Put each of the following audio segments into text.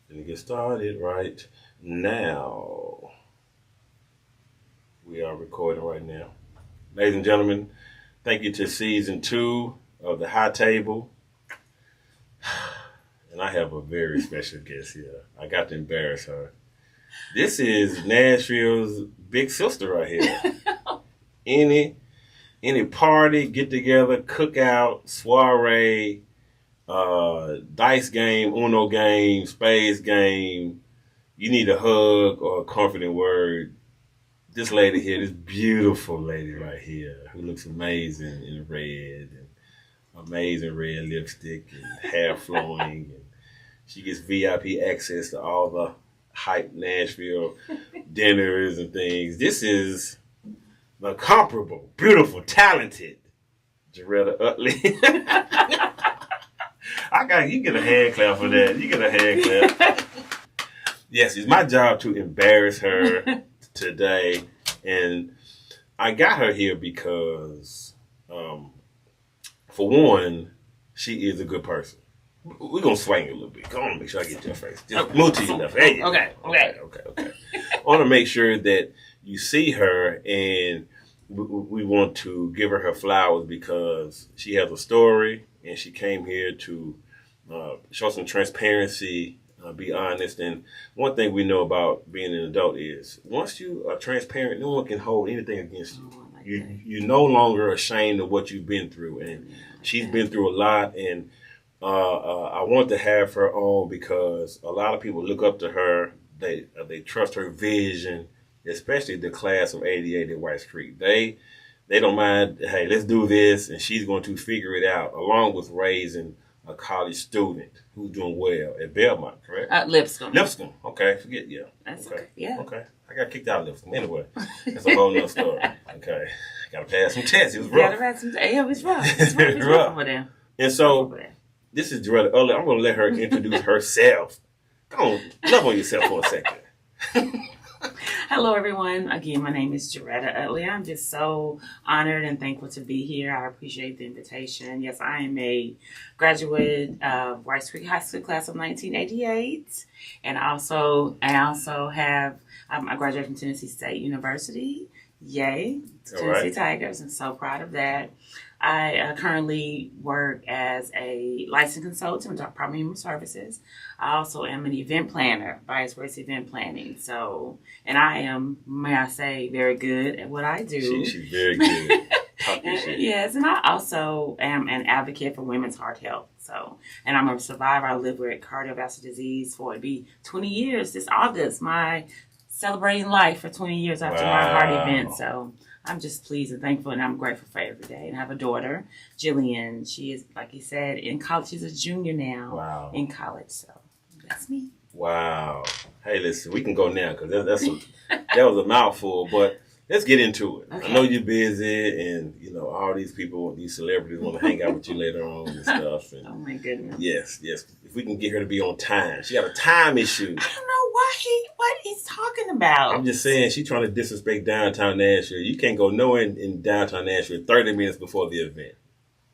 Gonna get started right now. We are recording right now. Ladies and gentlemen, thank you to season 2 of the High Table. And I have a very special guest here. I got to embarrass her. This is Nashville's big sister right here. Any party, get together, cookout, soiree, dice game, Uno game, spades game, you need a hug or a comforting word. This lady here, this beautiful lady right here, who looks amazing in red, and amazing red lipstick and hair flowing, and she gets VIP access to all the hype Nashville dinners and things. This is the comparable, beautiful, talented Jarretta Utley. You get a hand clap for that. You get a hand clap. Yes, it's my job to embarrass her today. And I got her here because, for one, she is a good person. We're going to swing it a little bit. Come on, make sure I get your face. Just move to your left. Hey, Okay. I want to make sure that you see her, and we want to give her flowers because she has a story, and she came here to show some transparency, be honest. And one thing we know about being an adult is once you are transparent, no one can hold anything against you. You're no longer ashamed of what you've been through, and she's been through a lot. And I want to have her on because a lot of people look up to her. They trust her vision, especially the class of '88 at White Creek. They don't mind. Hey, let's do this, and she's going to figure it out, along with raising a college student who's doing well at Belmont, correct? Lipscomb. Lipscomb. Okay, forget, yeah. That's okay. Yeah. Okay. I got kicked out of Lipscomb. Anyway, that's a whole nother story. Okay. Got to pass some tests. It was rough. Yeah, it was rough. It's rough over there. And so, this is Jarretta Utley. I'm going to let her introduce herself. Go on, love on yourself for a second. Hello, everyone. Again, my name is Jarretta Utley. I'm just so honored and thankful to be here. I appreciate the invitation. Yes, I am a graduate of White Creek High School class of 1988. And I also have, I graduated from Tennessee State University. Yay. Tennessee Tigers. I'm so proud of that. I currently work as a licensed consultant with Department of Human Services. I also am an event planner, vice versa event planning. So, and I am, may I say, very good at what I do. She's very good. Yes, and I also am an advocate for women's heart health. So, and I'm a survivor. I live with cardiovascular disease for it'll be 20 years this August. My celebrating life for 20 years after my heart event. So I'm just pleased and thankful, and I'm grateful for every day. And I have a daughter, Jillian. She is, like you said, in college. She's a junior now in college. So that's me. Wow. Hey, listen, we can go now because that was a mouthful, but let's get into it. Okay. I know you're busy, and all these people, these celebrities want to hang out with you later on and stuff. And oh my goodness. Yes. If we can get her to be on time, she got a time issue. I don't know what he's talking about. I'm just saying, she's trying to disrespect downtown Nashville. You can't go nowhere in downtown Nashville 30 minutes before the event.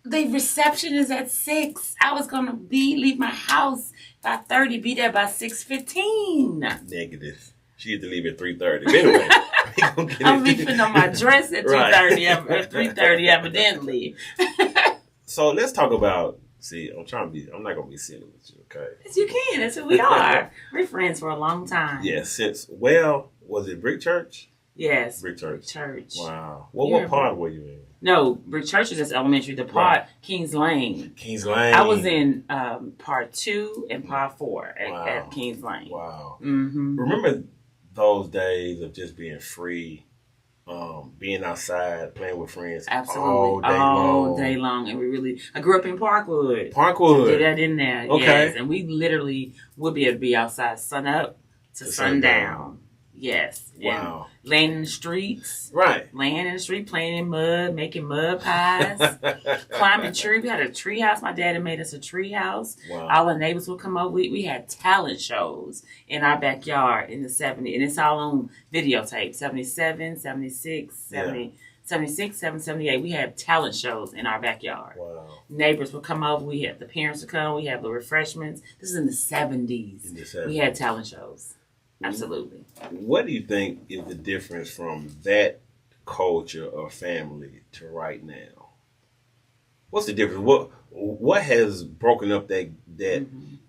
The reception is at 6. I was gonna leave my house by 30, be there by 6:15. Negative. She had to leave at 3:30. But anyway, I'm putting on my dress at 2:30. At 3:30, evidently. So let's talk about. See, I'm not gonna be silly with you, okay? Yes, you can. That's who we are. We're friends for a long time. Yes, was it Brick Church? Yes. Brick Church. Wow. What part were you in? No, Brick Church is just elementary. The part, Kings Lane. Kings Lane. I was in part 2 and part 4 at Kings Lane. Wow. Mm-hmm. Remember those days of just being free, being outside, playing with friends. Absolutely. All day long. And I grew up in Parkwood. Parkwood. Did that in there. Okay. Yes. And we literally would be able to be outside sun up to sundown. Yes. Wow. And laying in the streets. Right. Laying in the street, playing in mud, making mud pies, climbing tree. We had a tree house. My dad had made us a tree house. Wow. All the neighbors would come over. We had talent shows in our backyard in the 70s. And it's all on videotape. 77, 76, 76, 7, 78, we had talent shows in our backyard. Wow. Neighbors would come over. We had the parents would come. We had the refreshments. This is in the 70s. We had talent shows. Absolutely. What do you think is the difference from that culture or family to right now? What's the difference? What has broken up that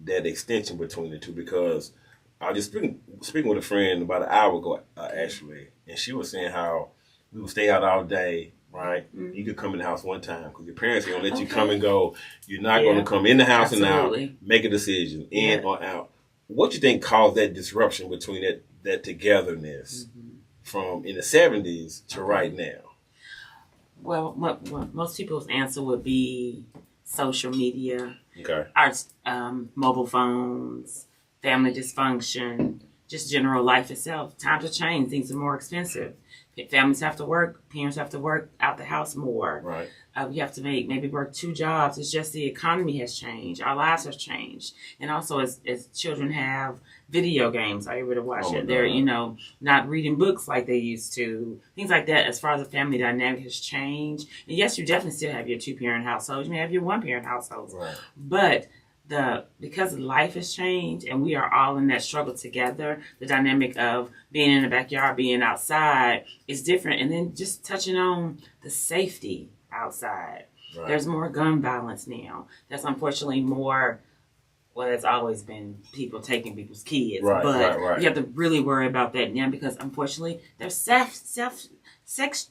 extension between the two? Because I was just speaking with a friend about an hour ago, actually, and she was saying how we would stay out all day, right? Mm-hmm. You could come in the house one time because your parents are going to let you come and go. You're not going to come in the house and out, make a decision, in or out. What do you think caused that disruption between that togetherness from in the 70s to right now? Well, what most people's answer would be social media, our mobile phones, family dysfunction, just general life itself. Times have changed. Things are more expensive. Families have to work. Parents have to work out the house more. Right. We have to maybe work 2 jobs. It's just the economy has changed. Our lives have changed. And also as children have video games, are able to watch it. They're, not reading books like they used to. Things like that as far as the family dynamic has changed. And yes, you definitely still have your 2-parent households. You may have your 1-parent households. Right. But because life has changed and we are all in that struggle together, the dynamic of being in the backyard, being outside is different. And then just touching on the safety outside. Right. There's more gun violence now. That's unfortunately more, well, it's always been people taking people's kids. Right, but you have to really worry about that now because unfortunately there's sex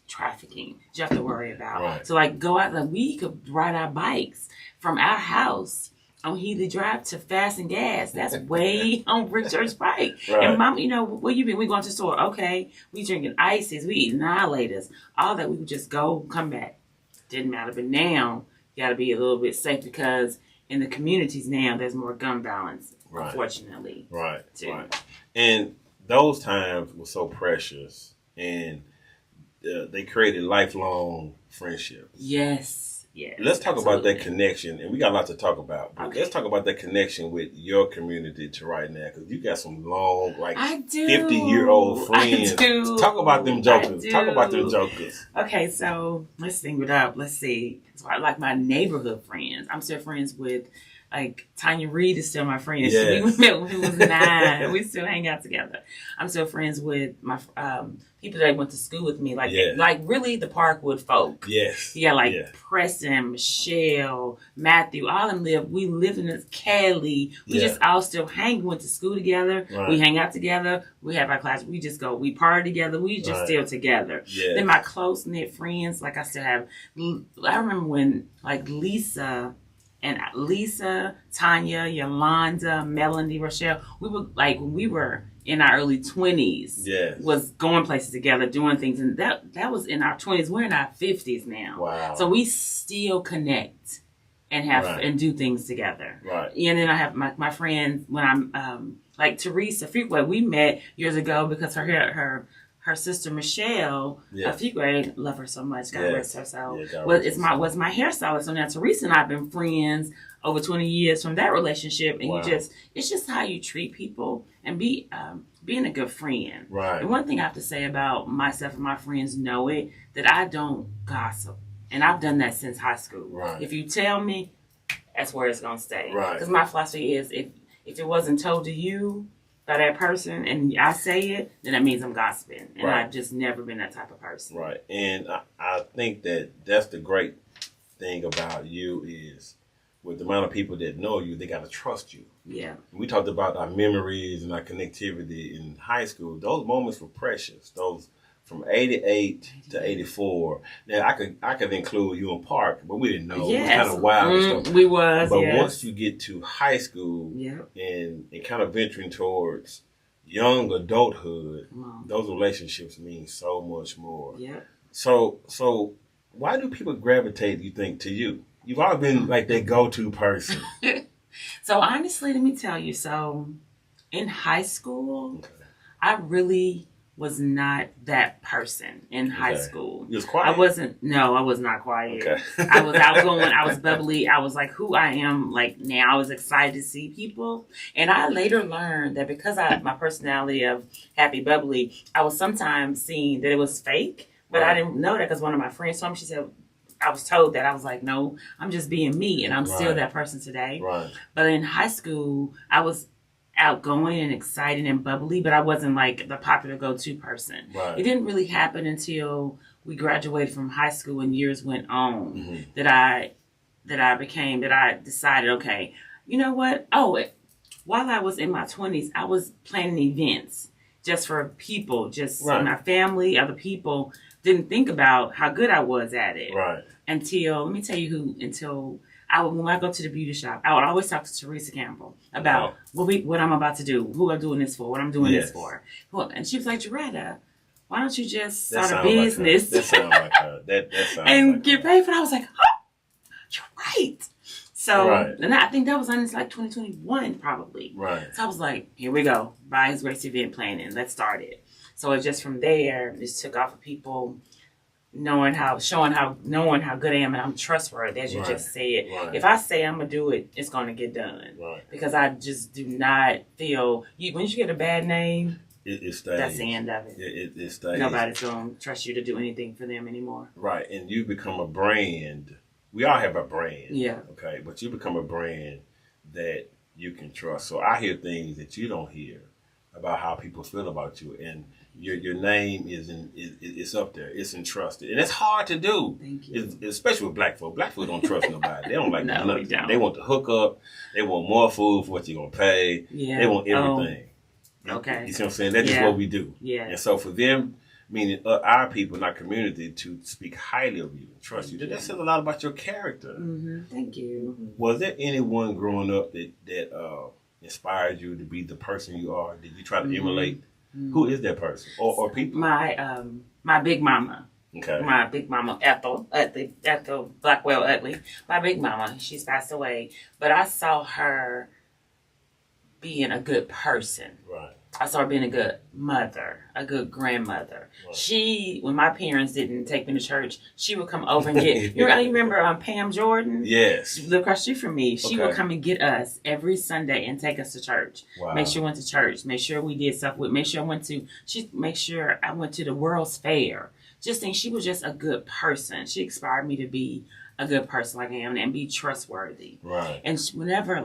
trafficking you have to worry about. Right. So go out, we could ride our bikes from our house on Healy Drive to Fast and Gas. That's way on Richard's bike. Right. And Mom, where you been? We going to the store. Okay. We drinking ices. We eating annihilators. All that, we would just go, come back. Didn't matter. But now, you got to be a little bit safe because in the communities now, there's more gun violence, unfortunately. Right. And those times were so precious. And they created lifelong friendships. Yes. Yeah, let's talk about that connection, and we got a lot to talk about. But let's talk about that connection with your community to right now, because you got some long, 50-year-old friends. I do. Talk about them jokers. Okay, so let's think it up. Let's see. So I like my neighborhood friends. I'm still friends with, Tanya Reed is still my friend. Yes. We met when we was 9. We still hang out together. I'm still friends with my people that went to school with me. Really the Parkwood folk. Yes. Yeah, Preston, Michelle, Matthew, all of them we live in this Kelly. We just all still hang. We went to school together. Right. We hang out together. We have our class. We just go. We party together. We just still together. Yes. Then my close-knit friends, I still have, I remember when, Lisa, Tanya, Yolanda, Melanie, Rochelle, we were when we were in our early 20s, was going places together, doing things. And that was in our 20s. We're in our 50s now. Wow. So we still connect and have and do things together. Right. And then I have my friends, when I'm Teresa Freeway, we met years ago because her sister Michelle, a few grade, love her so much. God rest her soul. Was my hairstylist. So now Teresa and I have been friends over 20 years from that relationship. And it's just how you treat people and being a good friend. Right. And one thing I have to say about myself and my friends know it, that I don't gossip. And I've done that since high school. Right. If you tell me, that's where it's going to stay. Right. Because my philosophy is if it wasn't told to you by that person and I say it, then that means I'm gossiping. And I've just never been that type of person. Right. And I think that's the great thing about you is with the amount of people that know you, they got to trust you. Yeah. We talked about our memories and our connectivity in high school. Those moments were precious. Those from 88 to 84. Now, I could include you in Park, but we didn't know. Yes. It was kind of wild and stuff. We was, But once you get to high school and kind of venturing towards young adulthood, those relationships mean so much more. Yeah. So why do people gravitate, you think, to you? You've always been their go-to person. So honestly, let me tell you. So in high school, I really was not that person in high school. You was quiet? I was not quiet. Okay. I was outgoing. I was bubbly. I was who I am now. I was excited to see people. And I later learned that because my personality of happy, bubbly, I was sometimes seeing that it was fake. But I didn't know that because one of my friends told me. She said, I was told that. I was like, no, I'm just being me, and I'm still that person today. Right. But in high school, I was outgoing and exciting and bubbly, but I wasn't like the popular go-to person. Right. It didn't really happen until we graduated from high school and years went on that I decided, okay, you know what? While I was in my 20s, I was planning events just for people, just my family, other people. Didn't think about how good I was at it. Right. Let me tell you when I go to the beauty shop, I would always talk to Teresa Campbell about what I'm about to do, who I'm doing this for, what I'm doing this for. And she was like, Jarretta, why don't you just start a business that sounds like her. That sounds and like get paid for it? I was like, oh, you're right. So, and I think that was on like 2021 probably. Right. So I was like, here we go. By His Grace event planning. Let's start it. So it just from there, just took off of people knowing how good I am, and I'm trustworthy, as you just said. Right. If I say I'm gonna do it, it's gonna get done. Right. Because I just do not feel when you get a bad name, it stays. That's the end of it. It stays. Nobody's gonna trust you to do anything for them anymore. Right, and you become a brand. We all have a brand. Yeah. Okay, but you become a brand that you can trust. So I hear things that you don't hear about how people feel about you, and your name is up there. It's entrusted, and it's hard to do. Thank you. Especially with black folk. Black folk don't trust nobody. They don't like no, nothing. We don't. They want the hookup. They want more food for what you're gonna pay. Yeah. They want everything. Okay. You see what I'm saying? That's just what we do. Yeah. And so for them, meaning our people in our community, to speak highly of you and trust you, that says a lot about your character. Mm-hmm. Thank you. Was there anyone growing up that inspired you to be the person you are? Did you try to emulate? Mm-hmm. Who is that person or people? My big mama. Okay. My big mama, Ethel Blackwell Utley. My big mama, she's passed away. But I saw her being a good person. Right. I saw her being a good mother, a good grandmother. Right. When my parents didn't take me to church, she would come over and get. You remember Pam Jordan? Yes. She lived across the street from me. She would come and get us every Sunday and take us to church. Wow. Make sure we went to church. Make sure we did stuff with. Make sure I went to the World's Fair. Just think she was just a good person. She inspired me to be a good person like I am and be trustworthy. Right. And whenever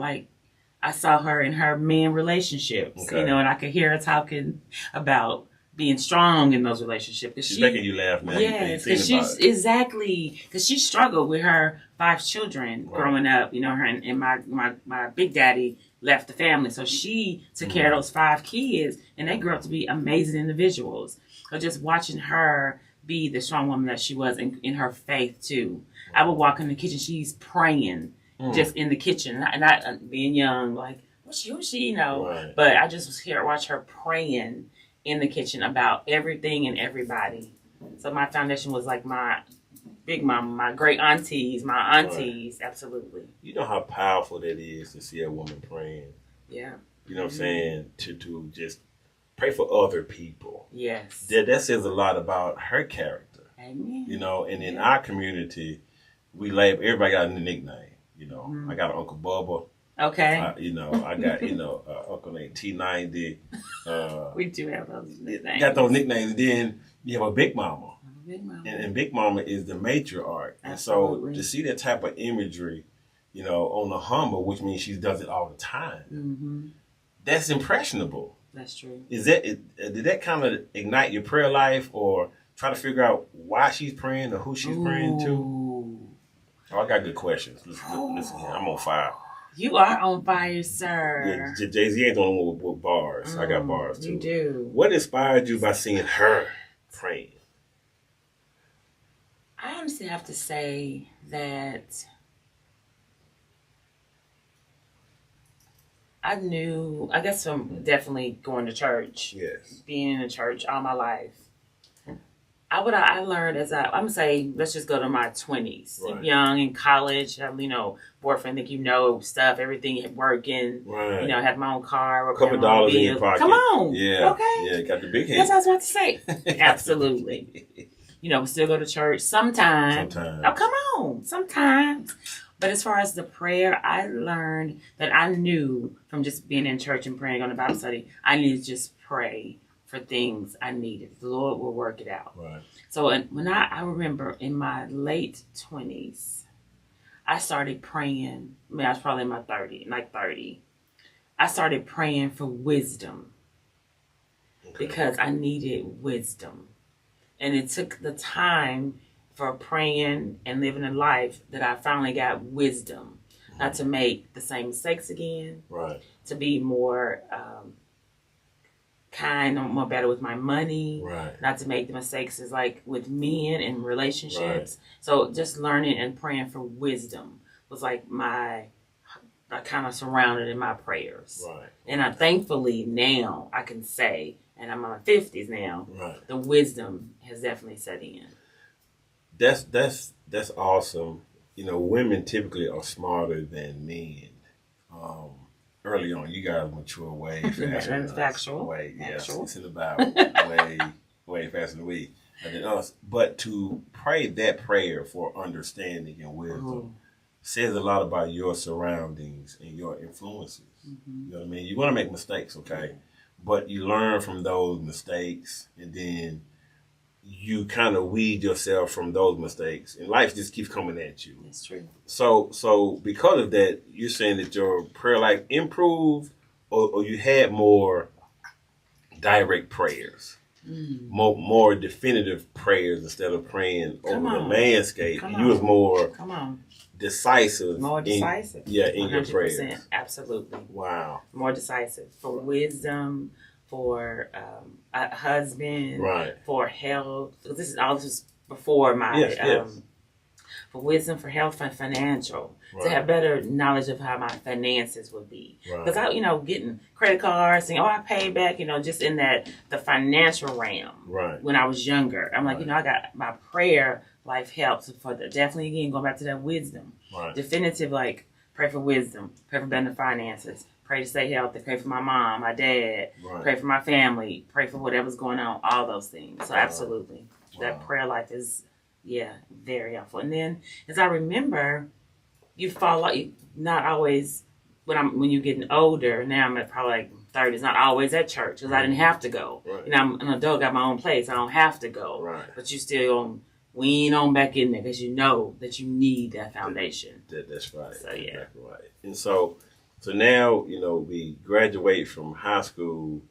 I saw her in her men relationships, and I could hear her talking about being strong in those relationships. She's making you laugh now. Yes, because she struggled with her 5 children growing up. Her and my big daddy left the family, so she took care of those 5 kids, and they grew up to be amazing individuals. So just watching her be the strong woman that she was in her faith too. I would walk in the kitchen, she's praying. Just in the kitchen, and not being young, like, who's she, Right. But I just was here, watch her praying in the kitchen about everything and everybody. So my foundation was like my big mama, my great aunties, absolutely. You know how powerful that is to see a woman praying. Yeah. You know what I'm saying? To just pray for other people. Yes. That says a lot about her character. Amen. And in our community, everybody got a nickname. I got an Uncle Bubba. Okay. I got, Uncle named T90. We do have those nicknames. Got those nicknames. And then you have a Big Mama. Big Mama. And Big Mama is the matriarch. And so to see that type of imagery, on the humble, which means she does it all the time, that's impressionable. That's true. Did that kind of ignite your prayer life or try to figure out why she's praying or who she's praying to? Oh, I got good questions. Listen here, I'm on fire. You are on fire, sir. Yeah, Jay-Z ain't the only one with bars. I got bars, too. You do. What inspired you by seeing her praying? I honestly have to say that I guess from definitely going to church. Yes. Being in a church all my life. I learned I'm going to say, let's just go to my 20s. Right. Young, in college, boyfriend, think stuff, everything working. Right. Had my own car. A couple dollars in your pocket. Come on. Yeah. Okay. Yeah, got the big head. That's what I was about to say. Absolutely. We still go to church sometimes. Oh, come on. Sometimes. But as far as the prayer, I learned that I knew from just being in church and praying on the Bible study, I needed to just pray for things I needed. The Lord will work it out. Right. So when I remember in my late 20s, I started praying. I mean, I was probably in my 30. I started praying for wisdom because I needed wisdom. And it took the time for praying and living a life that I finally got wisdom. Not to make the same mistakes again. Right. To be more kind, more better with my money. Right. Not to make the mistakes as like with men and relationships. Right. So just learning and praying for wisdom was like I kind of surrounded in my prayers. Right. And I thankfully now I can say, and I'm in my 50s now, right. the wisdom has definitely set in. That's awesome. You know, women typically are smarter than men. Early on, you guys mature way faster than us. Factual. Yes, it's in the Bible. way faster than we than us. But to pray that prayer for understanding and wisdom says a lot about your surroundings and your influences. Mm-hmm. You know what I mean? You're going to make mistakes, okay? But you learn from those mistakes, and then you kind of weed yourself from those mistakes, and life just keeps coming at you. That's true. So because of that, you're saying that your prayer life improved, or you had more direct prayers, more definitive prayers instead of praying over the landscape. You was more decisive. More decisive. In your prayers. Absolutely. Wow. More decisive for wisdom, for a husband, right. For health. This is before my for wisdom, for health, and financial. Right. To have better knowledge of how my finances would be. Because I, getting credit cards, saying, I paid back, just in the financial realm. Right. When I was younger, I'm like, I got my prayer life helps for definitely again going back to that wisdom. Right. Definitive, like pray for wisdom, pray for better finances, pray to stay healthy, pray for my mom, my dad, pray for my family, pray for whatever's going on, all those things. So absolutely, that prayer life is very helpful. And then as I remember, you fall out. Not always when you're getting older. Now I'm at probably like 30s. Not always at church because I didn't have to go. Right. I'm an adult, got my own place. I don't have to go. Right. But you still wean on back in there because you know that you need that foundation. That's right. So yeah, exactly right. And so now we graduate from high school.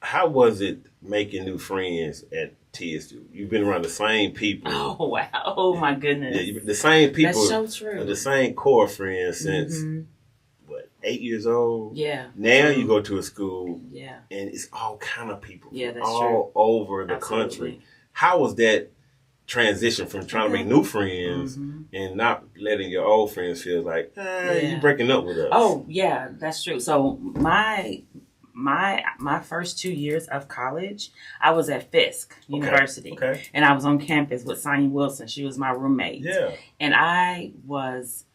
How was it making new friends at TSU? You've been around the same people. Oh, wow. Oh, my goodness. Yeah, the same people. That's so true. The same core friends since, 8 years old? Yeah. Now you go to a school, and it's all kind of people. Yeah, that's all over the country. How was that transition from trying to make new friends and not letting your old friends feel like, you're breaking up with us? Oh, yeah, that's true. So my first 2 years of college, I was at Fisk University. Okay. And I was on campus with Sonia Wilson. She was my roommate. Yeah. And I was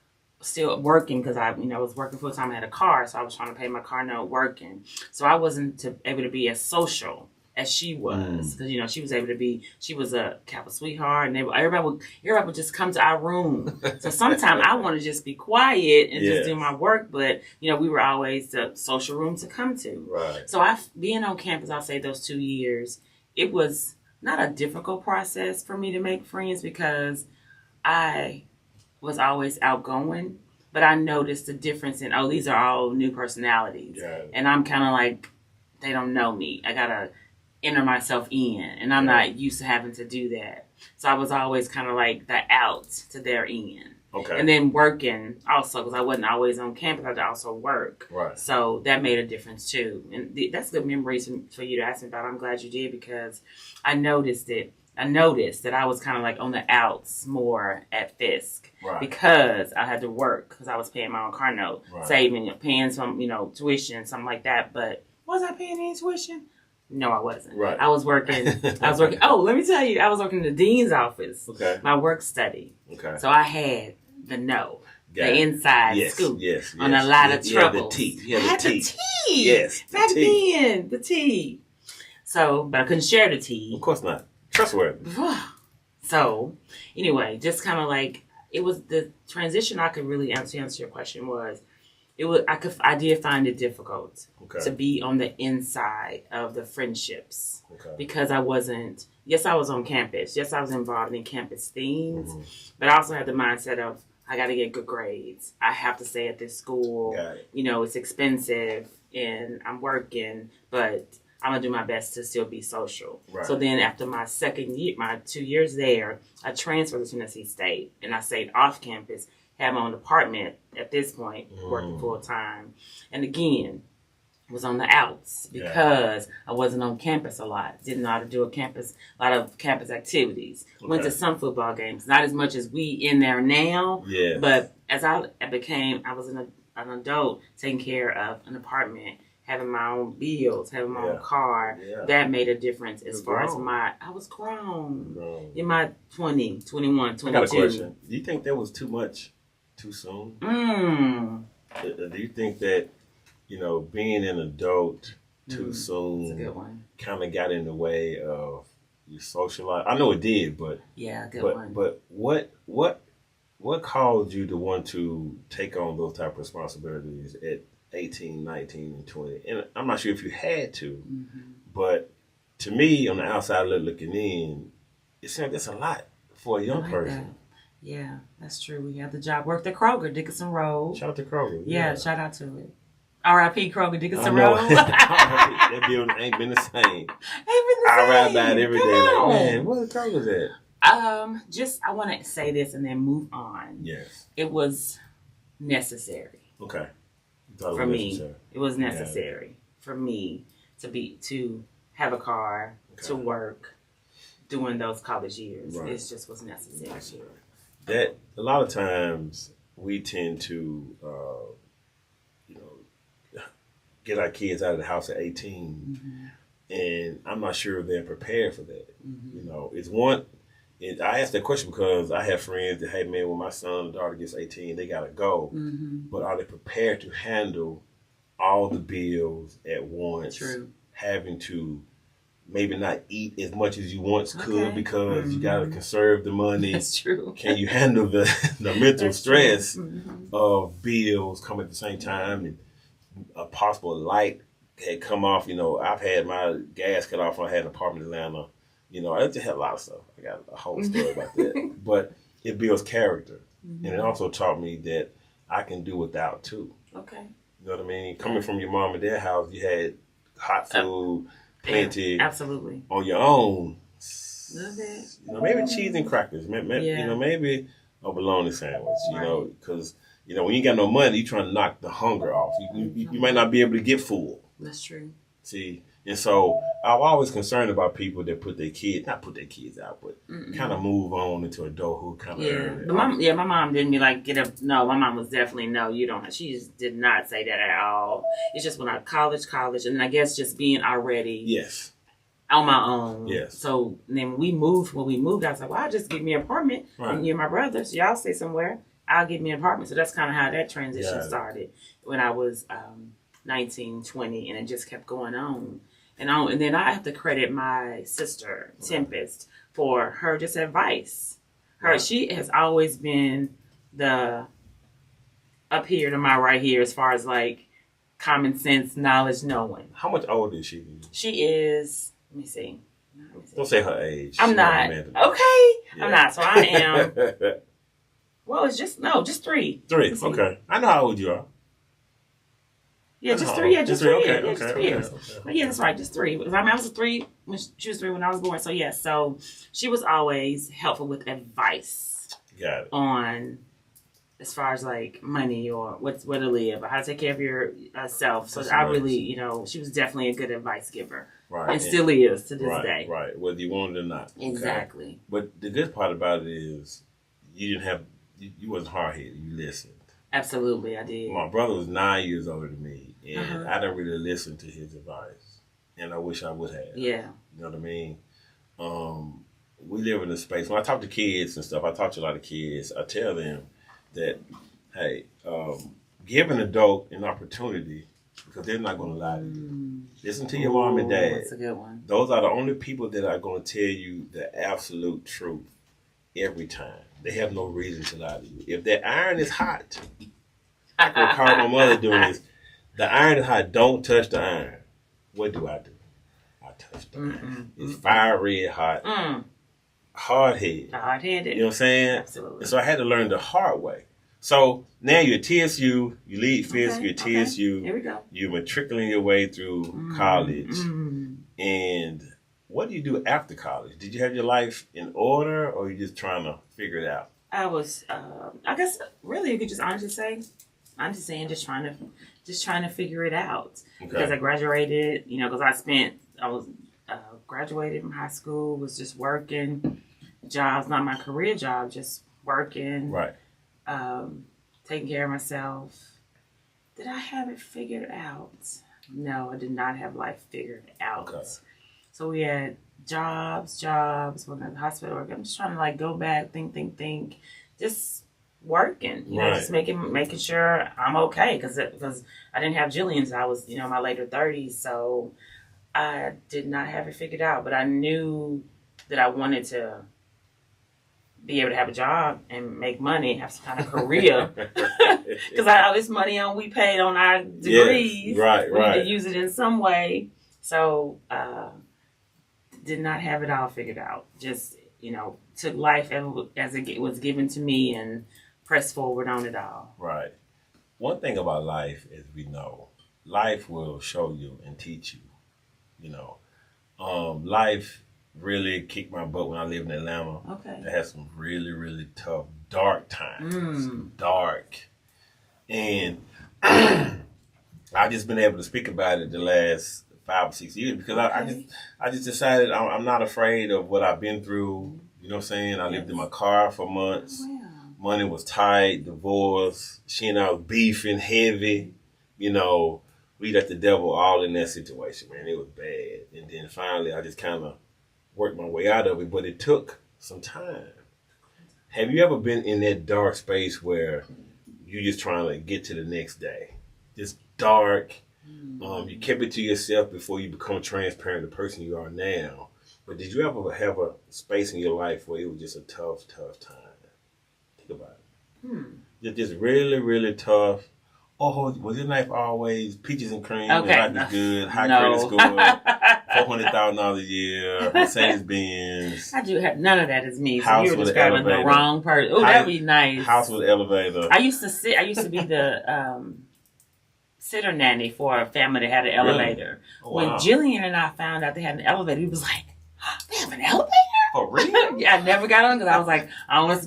still working because I was working full time. I had a car, so I was trying to pay my car note working. So I wasn't able to be as social as she was, because she was able to be. She was a Kappa sweetheart, and everybody would just come to our room. So sometimes I want to just be quiet and just do my work, but we were always the social room to come to. Right. So being on campus, I'll say those 2 years, it was not a difficult process for me to make friends because I was always outgoing, but I noticed the difference in these are all new personalities, and I'm kind of like they don't know me. I gotta enter myself in, and I'm not used to having to do that. So I was always kind of like the out to their in. Okay. And then working also, because I wasn't always on campus, I had to also work. Right. So that made a difference too. And that's good memories for you to ask me about. I'm glad you did, because I noticed that I was kind of like on the outs more at Fisk. Right. Because I had to work, because I was paying my own car note, saving, paying some, tuition, something like that. But was I paying any tuition? No, I wasn't. Right. I was working. Oh, let me tell you, I was working in the dean's office. Okay. My work study. Okay. So I had the inside scoop on a lot of trouble. You had the tea. Yes. Back then, the tea. So, but I couldn't share the tea. Of course not. Trustworthy. So, anyway, just kind of like, it was the transition I could really answer your question was, I did find it difficult Okay. to be on the inside of the friendships Okay. because I wasn't. Yes, I was on campus. Yes, I was involved in campus things, Mm-hmm. but I also had the mindset of I got to get good grades. I have to stay at this school. Got it. You know, it's expensive and I'm working, but I'm gonna do my best to still be social. Right. So then, after my second year, my 2 years there, I transferred to Tennessee State, and I stayed off campus. Had my own apartment at this point, working full time, and again, was on the outs because I wasn't on campus a lot. Didn't know how to do a lot of campus activities. Okay. Went to some football games, not as much as we in there now. Yeah. But as I was an adult taking care of an apartment, having my own bills, having my own car, that made a difference as far as I was grown. In my 20, 21, 22. I got a question. Do you think that was too much too soon? Do you think that, being an adult too soon kind of got in the way of your social life? I know it did, but But what caused you to want to take on those type of responsibilities at 18, 19, and 20? And I'm not sure if you had to, but to me, on the outside looking in, it seems that's a lot for a young person. That. Yeah, that's true. We had the job. Worked at Kroger, Dickinson Road. Shout out to Kroger. Yeah, shout out to it. R.I.P. Kroger, Dickinson Road. Road. That building ain't been the same. I ride by it every day. Like, man, where the Kroger's at? I want to say this and then move on. Yes. It was necessary. Okay. For me, it was necessary for me to have a car, to work during those college years. Right. It just was necessary. That a lot of times we tend to, get our kids out of the house at 18, and I'm not sure they're prepared for that. It's one. I asked that question because I have friends that, hey man, when my son or daughter gets 18, they gotta go. But are they prepared to handle all the bills at once? True. Having to maybe not eat as much as you once could because you gotta conserve the money. That's true. Can you handle the mental stress of bills coming at the same time, and a possible light had come off? I've had my gas cut off when I had an apartment in Atlanta. I just had a lot of stuff. I got a whole story about that. But it builds character. And it also taught me that I can do without too. Okay. You know what I mean? Coming from your mom and dad house, you had hot food, plenty. Absolutely. On your own. Love it. Maybe cheese and crackers. Maybe a bologna sandwich, because, when you got no money, you're trying to knock the hunger off. You might not be able to get full. That's true. See? And so I'm always concerned about people that not put their kids out, but kind of move on into adulthood kind of early. My mom didn't be like, get up. No, my mom was definitely, no, you don't. She just did not say that at all. It's just when I college, and then I guess just being already on my own. Yes. So then when we moved, I was like, well, I'll just get me an apartment. Right. And you and my brothers, y'all stay somewhere. I'll get me an apartment. So that's kind of how that transition started when I was 19, 20, and it just kept going on. And then I have to credit my sister, Tempest, for her just advice. She has always been the up here to my right here as far as like common sense, knowledge, knowing. How much older is she? She is, let me see. Don't say her age. I'm not. Okay. Yeah. I'm not. So I am. Well, it's just 3. 3. Okay. I know how old you are. Yeah, just 3. Yeah, just 3. Okay, yeah, just 3 years. Okay. But yeah, that's right, just 3. Because I was 3 when she was 3 when I was born. So yeah, so she was always helpful with advice. Got it. On as far as like money or where to live, or how to take care of yourself. So I really, she was definitely a good advice giver. Right. And still is to this day. Right. Whether you wanted it or not. Exactly. Okay? But the good part about it is you wasn't hard-headed. You listened. Absolutely, I did. My brother was 9 years older than me, and I didn't really listen to his advice, and I wish I would have. Yeah. You know what I mean? We live in a space. When I talk to kids and stuff, I talk to a lot of kids. I tell them that, hey, give an adult an opportunity because they're not going to lie to you. Listen to your mom and dad. That's a good one. Those are the only people that are going to tell you the absolute truth every time. They have no reason to lie to you. If that iron is hot, I can recall my mother doing this. The iron is hot. Don't touch the iron. What do? I touch the iron. It's fire red hot. Hard-headed. Hard-headed. You know what I'm saying? Absolutely. And so I had to learn the hard way. So now you're at TSU, you lead FISC, you're at TSU. Here we go. You're matriculating your way through college. And what do you do after college? Did you have your life in order, or are you just trying to figure it out? I was, I guess, really, you could just honestly say, just trying to figure it out. Okay. Because I graduated, because I was graduated from high school, was just working jobs, not my career job, just working. Right. Taking care of myself. Did I have it figured out? No, I did not have life figured out. Okay. So we had jobs, when at the hospital work. I'm just trying to go back, think, just working, just making sure I'm okay, because I didn't have Jillian until I was, my later 30s, so I did not have it figured out, but I knew that I wanted to be able to have a job and make money, have some kind of career, because all this money we paid on our degrees, yes, we need to use it in some way. So did not have it all figured out. Just took life as it was given to me and pressed forward on it all. Right. One thing about life is we know life will show you and teach you. Life really kicked my butt when I lived in Atlanta. Okay. I had some really, really tough, dark times. Dark. And I've just been able to speak about it the last 5 or 6 years because I just decided I'm not afraid of what I've been through. You know what I'm saying? I lived in my car for months. Wow. Money was tight, divorce. She and I was beefing heavy. We let the devil all in that situation, man. It was bad. And then finally I just kind of worked my way out of it, but it took some time. Have you ever been in that dark space where you're just trying to get to the next day? Just dark. You kept it to yourself before you become transparent, the person you are now. But did you ever have a space in your life where it was just a tough time? Think about it. Just really, really tough. Oh, was your life always peaches and cream? Okay. Life is good, high credit score, $400,000 a year, Mercedes Benz. I do have none of that is me. So House you're with describing elevator. the wrong person. Oh, that'd be nice. House with elevator. I used to be the sitter nanny for a family that had an elevator. Oh, when wow. Jillian and I found out they had an elevator, we was like, they have an elevator? For real? Yeah, I never got on because I was like, I don't want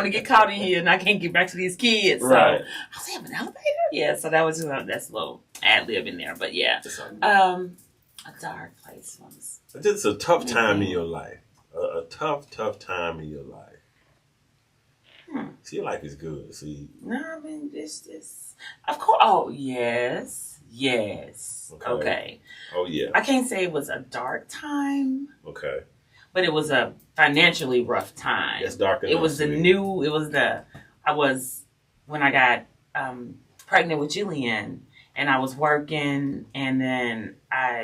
to get caught in here and I can't get back to these kids. So Right. I was like, have an elevator? Yeah, so that was that's a little ad lib in there, but yeah. A dark place once. Just a tough time in your life. A tough time in your life. See, your life is good. See. No, I mean this. Of course. Oh yes. Okay. Oh yeah. I can't say it was a dark time. Okay. But it was a financially rough time. That's dark enough. It was when I got pregnant with Jillian and I was working and then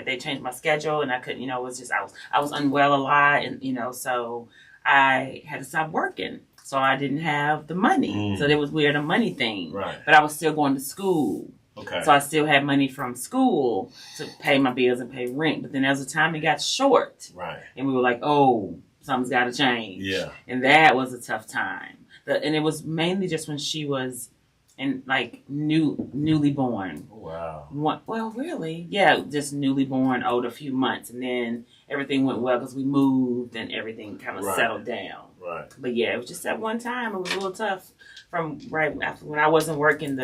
they changed my schedule and I couldn't, it was just, I was unwell a lot and, so I had to stop working. So I didn't have the money. So we had a money thing. Right. But I was still going to school. Okay. So I still had money from school to pay my bills and pay rent. But then as the time it got short. Right. And we were like, oh, something's got to change. Yeah. And that was a tough time. And it was mainly just when she was newly born. Wow. Well, really? Yeah, just newly born, old a few months. And then everything went well because we moved and everything kind of settled down. Right. But yeah, it was just that one time. It was a little tough from right after when I wasn't working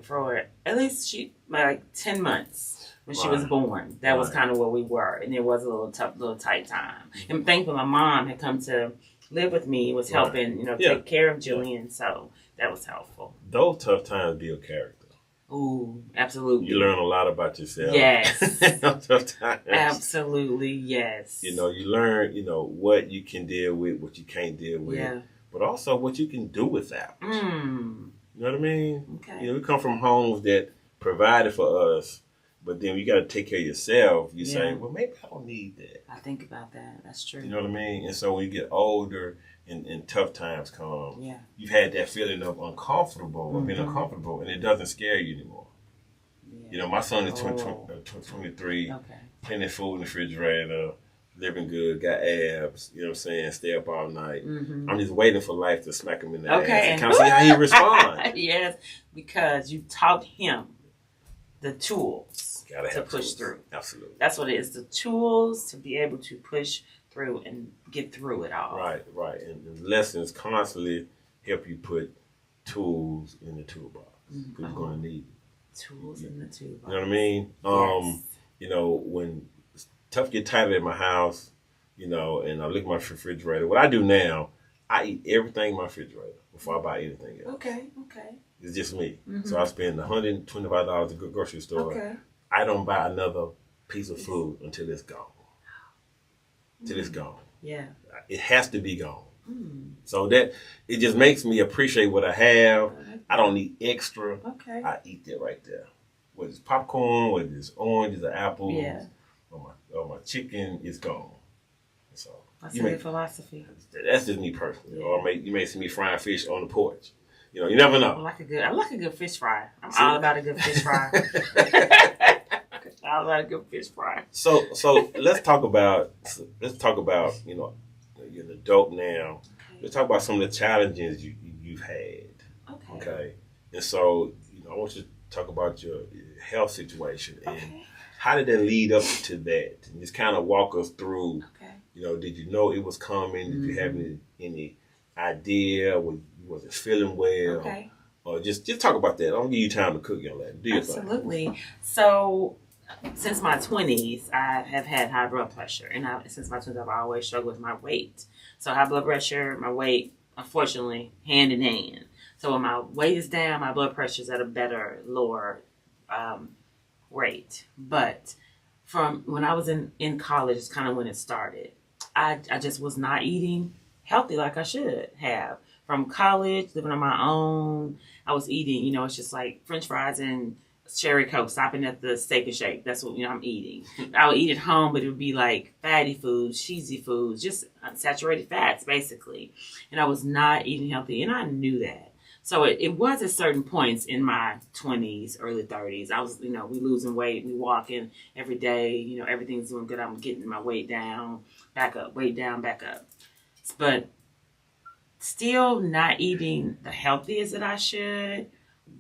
for at least 10 months when she was born. That was kind of where we were. And it was a little tight time. And thankfully my mom had come to live with me, was helping, take care of Jillian. So that was helpful. Those tough times build character. Ooh, absolutely. You learn a lot about yourself. Yes. Tough times. Absolutely, yes. You learn, what you can deal with, what you can't deal with. Yeah. But also what you can do without. You know what I mean? Okay. We come from homes that provided for us, But then you got to take care of yourself. You Yeah. say, well, maybe I don't need that. I think about that. That's true. You know what I mean? And so when you get older and tough times come, Yeah. you've had that feeling of uncomfortable, or being Mhm. uncomfortable, and it doesn't scare you anymore. Yeah. You know, my son is 23, Okay. plenty of food in the refrigerator, living good, got abs, you know what I'm saying, stay up all night. Mm-hmm. I'm just waiting for life to smack him in the Okay. ass and kind of see how he responds. Yes, because you taught him the tools Gotta to have push tools. through. Absolutely. That's what it is, the tools to be able to push through and get through it all. Right. And the lessons constantly help you put tools in the toolbox. Because you're going to need tools in the toolbox. You know what I mean? Yes. You know, when stuff get tighter in my house, you know, and I look at my refrigerator, what I do now, I eat everything in my refrigerator before I buy anything else. Okay. It's just me. Mm-hmm. So I spend $125 at the grocery store. Okay. I don't buy another piece of food until it's gone. Till it's gone. Yeah. It has to be gone. Mm. So that it just makes me appreciate what I have. I don't need extra. Okay. I eat that right there. Whether it's popcorn, whether it's oranges or apples, Yeah. or my chicken, it's gone. So That's a good philosophy. that's just me personally. Yeah. Or you may see me frying fish on the porch. You know, you never know. I like a good fish fry. I'm all about a good fish fry. All about a good fish fry. So let's talk about you know, you're an adult now. Let's talk about some of the challenges you've had. Okay. And so, you know, I want you to talk about your health situation and how did that lead up to that? And just kind of walk us through. Okay. You know, did you know it was coming? Did you have any idea? Was it feeling well? Okay. Or just talk about that. I don't give you time to cook, young lady. Do your thing. Absolutely. So, since my 20s, I have had high blood pressure, and since my 20s, I've always struggled with my weight. So, high blood pressure, my weight, unfortunately, hand in hand. So, when my weight is down, my blood pressure is at a better, lower rate. But from when I was in college, is kind of when it started. I just was not eating healthy like I should have. From college, living on my own, I was eating, you know, it's just like French fries and cherry Coke, stopping at the Steak and Shake. That's what, you know, I'm eating. I would eat at home, but it would be like fatty foods, cheesy foods, just unsaturated fats, basically. And I was not eating healthy, and I knew that. So it was at certain points in my 20s, early 30s. I was, you know, we losing weight, we walking every day, you know, everything's doing good. I'm getting my weight down, back up, weight down, back up. But still not eating the healthiest that I should,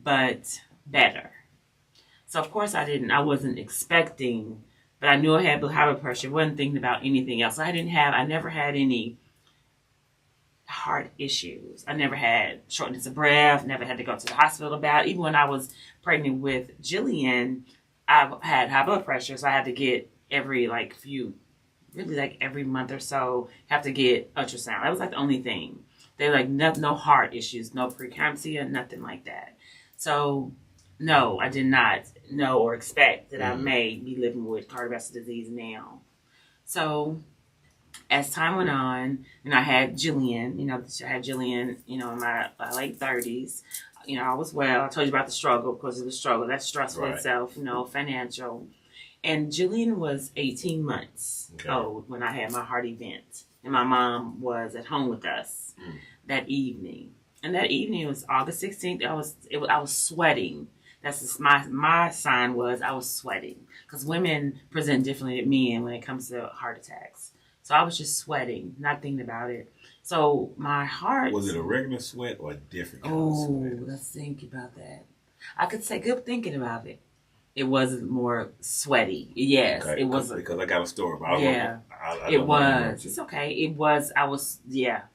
but better. So of course I wasn't expecting, but I knew I had high blood pressure. Wasn't thinking about anything else. I never had any heart issues. I never had shortness of breath, never had to go to the hospital about it. Even when I was pregnant with Jillian, I had high blood pressure, so I had to get every month or so, have to get ultrasound. That was like the only thing. They were like, no heart issues, no preeclampsia, nothing like that. So, no, I did not know or expect that I may be living with cardiovascular disease now. So, as time went on, and I had Jillian, in my late 30s. You know, I was well. I told you about the struggle, because of the struggle. That's stressful itself, you know, financial. And Jillian was 18 months old when I had my heart event. And my mom was at home with us that evening. And that evening, was August 16th. I was sweating. That's my sign was I was sweating. Because women present differently than men when it comes to heart attacks. So I was just sweating, not thinking about it. So my heart... Was it a regular sweat or a different kind of sweat? Oh, let's think about that. I could say good thinking about it. It wasn't more sweaty. Yes, okay, it was. Because I got a story. But It was. It's okay. It was. I was,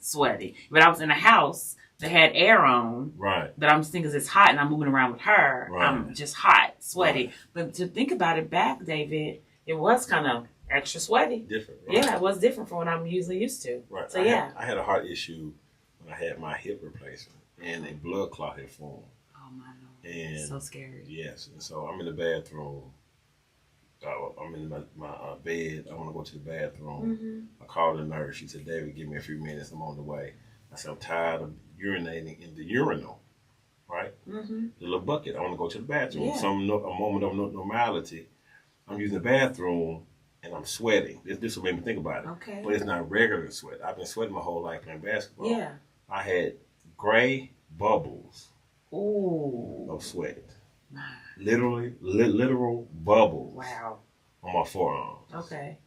sweaty. But I was in a house that had air on. Right. But I'm just thinking it's hot and I'm moving around with her. Right. I'm just hot, sweaty. Right. But to think about it back, David, it was kind of extra sweaty. Different, right? Yeah, it was different from what I'm usually used to. Right. So, I had a heart issue when I had my hip replacement, and a blood clot had formed. Oh, my Lord. And so scary. Yes. And so I'm in the bathroom. I'm in my bed. I want to go to the bathroom. Mm-hmm. I called the nurse. She said, David, give me a few minutes. I'm on the way. I said, I'm tired of urinating in the urinal, right? Mm-hmm. The little bucket. I want to go to the bathroom. Yeah. A moment of normality. I'm using the bathroom and I'm sweating. This will make me think about it. Okay. But it's not regular sweat. I've been sweating my whole life playing basketball. Yeah. I had gray bubbles Ooh. of sweat. Literal bubbles. Wow. On my forearms. Okay.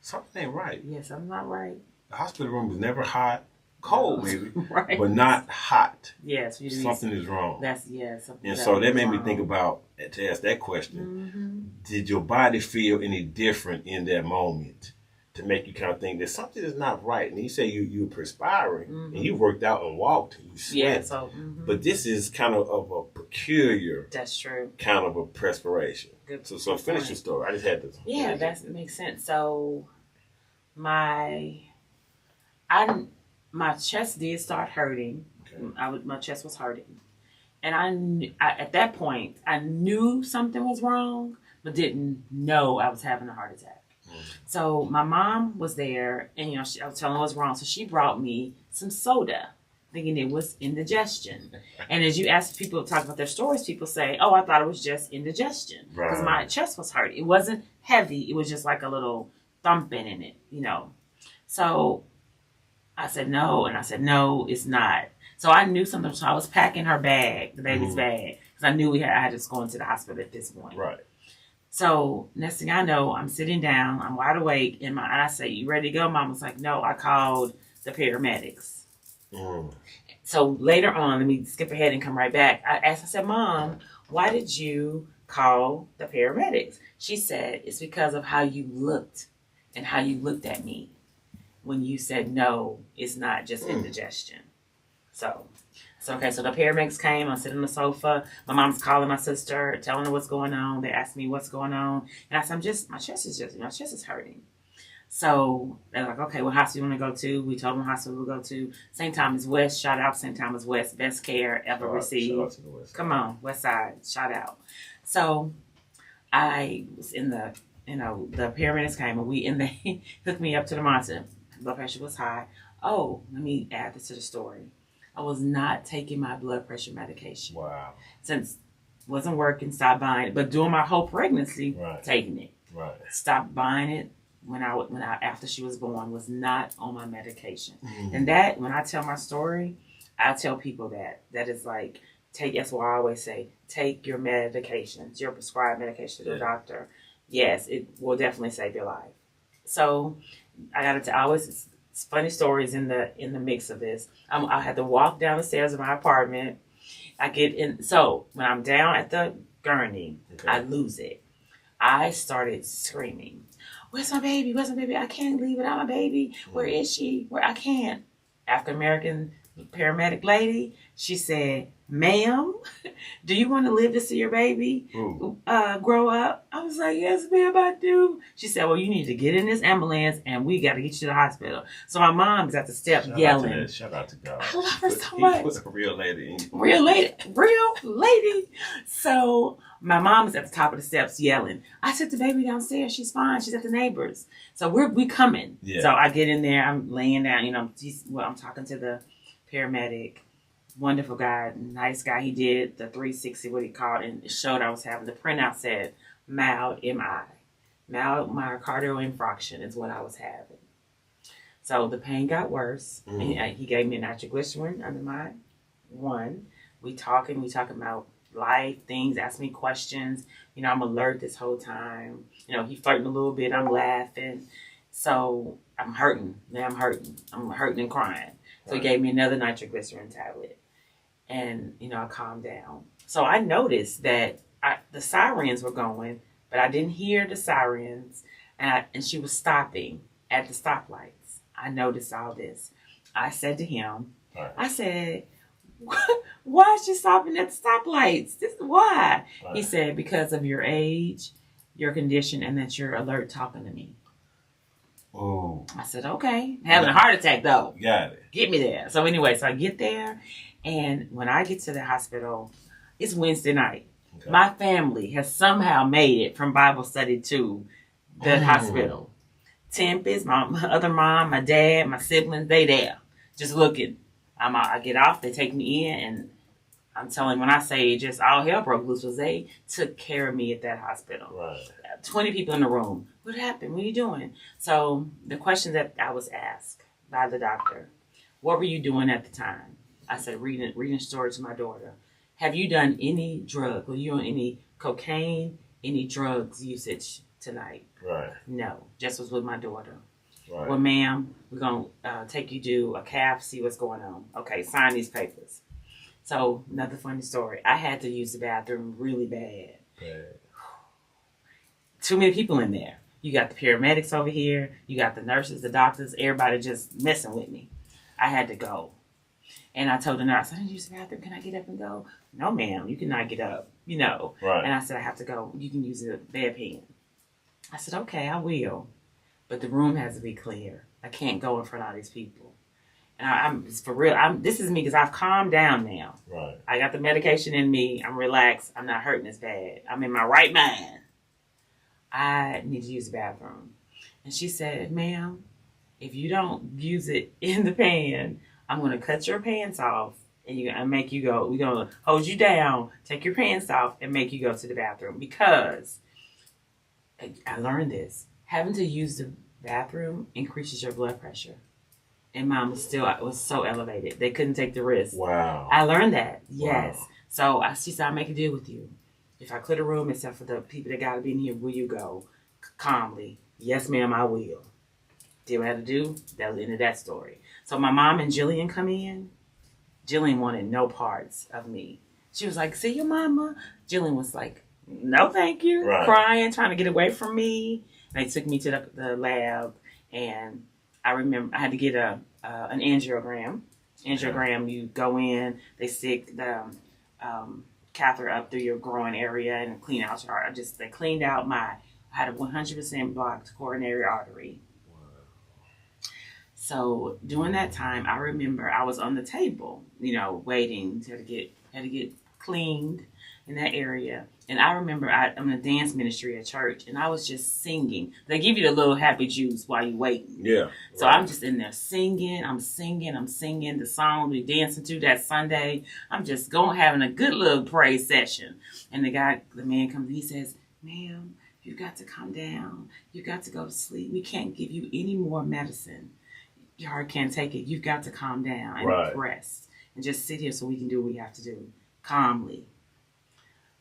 Something ain't right. Yes, I'm not right. The hospital room was never hot. Cold, maybe. Right. But not hot. Yes. Something is wrong. Something. And so that made me think about, to ask that question, did your body feel any different in that moment to make you kind of think that something is not right? And you say you were perspiring and you worked out and walked and you sweat. Yeah, but this is kind of a peculiar that's true. kind of a perspiration. Good. So finish your story. I just had to. Yeah, that makes sense. So my chest did start hurting. Okay. My chest was hurting. And at that point, I knew something was wrong, but didn't know I was having a heart attack. So my mom was there, and I was telling her what's wrong. So she brought me some soda, thinking it was indigestion. And as you ask people to talk about their stories, people say, "Oh, I thought it was just indigestion because my chest was hurting. It wasn't heavy. It was just like a little thumping in it, So I said no, and I said no, it's not. So I knew something. So I was packing her bag, the baby's bag, because I knew I had to go into the hospital at this point. Right. So next thing I know, I'm sitting down, I'm wide awake, and I say, "You ready to go?" Mom was like, "No, I called the paramedics." So later on, let me skip ahead and come right back. I said, "Mom, why did you call the paramedics?" She said, "It's because of how you looked and how you looked at me when you said, no, it's not just indigestion." So okay, so the paramedics came. I'm sitting on the sofa. My mom's calling my sister, telling her what's going on. They asked me what's going on. And I said, my chest is hurting. So they're like, "Okay, what hospital you want to go to?" We told them the hospital we'll go to. Same time as West. Shout out, same time as West. Best care ever received. Shout out to the West. Come on, West Side. Shout out. So I was in the, the paramedics came and they hooked me up to the monitor. Blood pressure was high. Oh, let me add this to the story. I was not taking my blood pressure medication. Wow. Since it wasn't working, stopped buying it. But during my whole pregnancy, taking it. Right. Stopped buying it when I after she was born, was not on my medication. And that, when I tell my story, I tell people that is like, that's why I always say, take your medications, your prescribed medication to the doctor. Yes, it will definitely save your life. So I got to always, it's funny stories in the mix of this. I had to walk down the stairs of my apartment. I get in. So when I'm down at the gurney, I lose it. I started screaming, "Where's my baby? Where's my baby? I can't leave without my baby. Where is she? Where I can't." African American paramedic lady, she said, "Ma'am, do you want to live to see your baby grow up?" I was like, "Yes, ma'am, I do." She said, "Well, you need to get in this ambulance and we got to get you to the hospital." So my mom is at the step yelling. Shout out to God. I love her so much. He was a real lady. Real lady. So my mom is at the top of the steps yelling. I took the baby downstairs. She's fine. She's at the neighbors. So we coming. Yeah. So I get in there. I'm laying down. I'm talking to the paramedic. Wonderful guy, nice guy. He did the 360, what he called, and it showed I was having, the printout said mild MI. Mild myocardial infarction is what I was having. So the pain got worse. And he gave me a nitroglycerin under my one. We talking about life, things, ask me questions. I'm alert this whole time. He flirting a little bit, I'm laughing. So I'm hurting. Now I'm hurting and crying. So he gave me another nitroglycerin tablet. And, I calmed down. So I noticed that the sirens were going, but I didn't hear the sirens. And she was stopping at the stoplights. I noticed all this. I said to him, I said, "Why is she stopping at the stoplights? Why?" He said, "Because of your age, your condition, and that you're alert talking to me." Oh. I said, "Okay." Having a heart attack, though. Got it. Get me there. So anyway, so I get there. And when I get to the hospital, it's Wednesday night. Okay. My family has somehow made it from Bible study to the hospital. Tempest, my other mom, my dad, my siblings, they there. Just looking. I get off, they take me in, and I'm telling you, when I say just all hell broke loose, was they took care of me at that hospital. Right. 20 people in the room. What happened? What are you doing? So the question that I was asked by the doctor, what were you doing at the time? I said, reading a story to my daughter. Have you done any drug? Were you on any cocaine, any drugs usage tonight? Right. No, just was with my daughter. Right. Well, ma'am, we're going to take you to a calf, see what's going on. Okay, sign these papers. So, another funny story. I had to use the bathroom really bad. Too many people in there. You got the paramedics over here. You got the nurses, the doctors, everybody just messing with me. I had to go. And I told the nurse, I didn't use the bathroom. Can I get up and go? No, ma'am, you cannot get up, Right. And I said, I have to go. You can use the bedpan. I said, okay, I will. But the room has to be clear. I can't go in front of all these people. And I'm for real. This is me because I've calmed down now. Right. I got the medication in me. I'm relaxed. I'm not hurting as bad. I'm in my right mind. I need to use the bathroom. And she said, ma'am, if you don't use it in the pan, I'm going to cut your pants off and make you go. We're going to hold you down, take your pants off, and make you go to the bathroom. Because I learned this. Having to use the bathroom increases your blood pressure. And mine was so elevated. They couldn't take the risk. Wow. I learned that. Yes. Wow. So she said, I'll make a deal with you. If I clear the room, except for the people that got to be in here, will you go? Calmly. Yes, ma'am, I will. Did what I had to do. That was the end of that story. So my mom and Jillian come in. Jillian wanted no parts of me. She was like, see your mama? Jillian was like, no, thank you. Right. Crying, trying to get away from me. They took me to the lab, and I remember I had to get an angiogram. Angiogram, you go in, they stick the catheter up through your groin area and clean out your heart. They cleaned out I had a 100% blocked coronary artery. Wow. So during that time, I remember I was on the table, waiting to get cleaned in that area. And I remember I'm in a dance ministry at church, and I was just singing. They give you the little happy juice while you're waiting. Yeah. So right. I'm just in there singing. I'm singing the song we dancing to that Sunday. I'm just having a good little praise session. And the man comes, he says, ma'am, you got to calm down. You got to go to sleep. We can't give you any more medicine. Your heart can't take it. You've got to calm down and rest. And just sit here so we can do what we have to do calmly.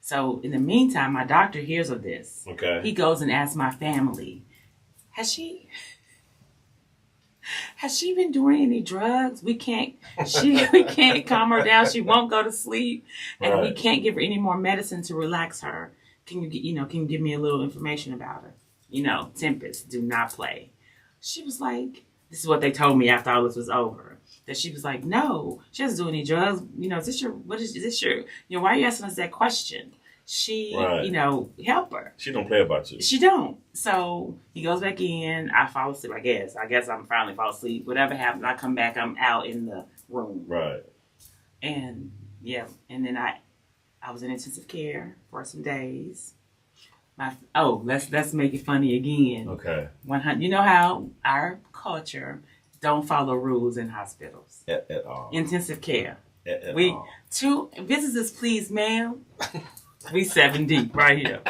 So in the meantime, my doctor hears of this. Okay. He goes and asks my family, has she been doing any drugs? We can't calm her down. She won't go to sleep, and we can't give her any more medicine to relax her. Can you give me a little information about her? Tempest, do not play. She was like, this is what they told me after all this was over. That she was like, no, she doesn't do any drugs. Is this your, why are you asking us that question? She, help her. She don't play about you. She don't. So he goes back in. I fall asleep, I guess. I'm finally fall asleep. Whatever happens, I come back, I'm out in the room. Right. And, and then I was in intensive care for some days. Let's make it funny again. Okay. 100. You know how our culture don't follow rules in hospitals. At all. Intensive care. At We all. 2 visitors, please, ma'am. We 7 deep right here.